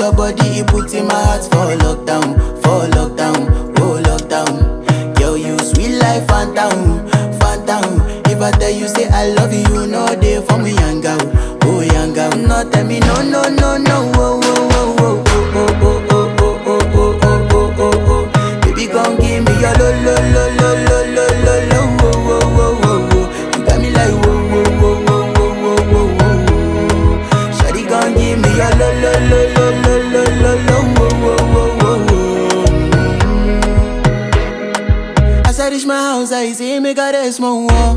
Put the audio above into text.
your body, it puts in my heart for lockdown, oh lockdown. Girl, you sweet life, phantom, phantom. If I tell you say I love you, you know they for me, young girl, oh young girl. No tell me no, no, no, no, oh, oh, oh, oh, oh, oh, oh, oh, oh, oh, oh, oh, oh, oh. Baby, come give me your lo, lo, lo, lo, lo, lo, lo, lo, oh, oh, oh, oh, oh. You got me like whoa, whoa, whoa, whoa, whoa, whoa, whoa, whoa. Shawty, come give me your lo, lo, lo, lo, lo, lo, lo, lo, oh, oh, oh, oh, oh. As I reach my house, I see me got a small wall.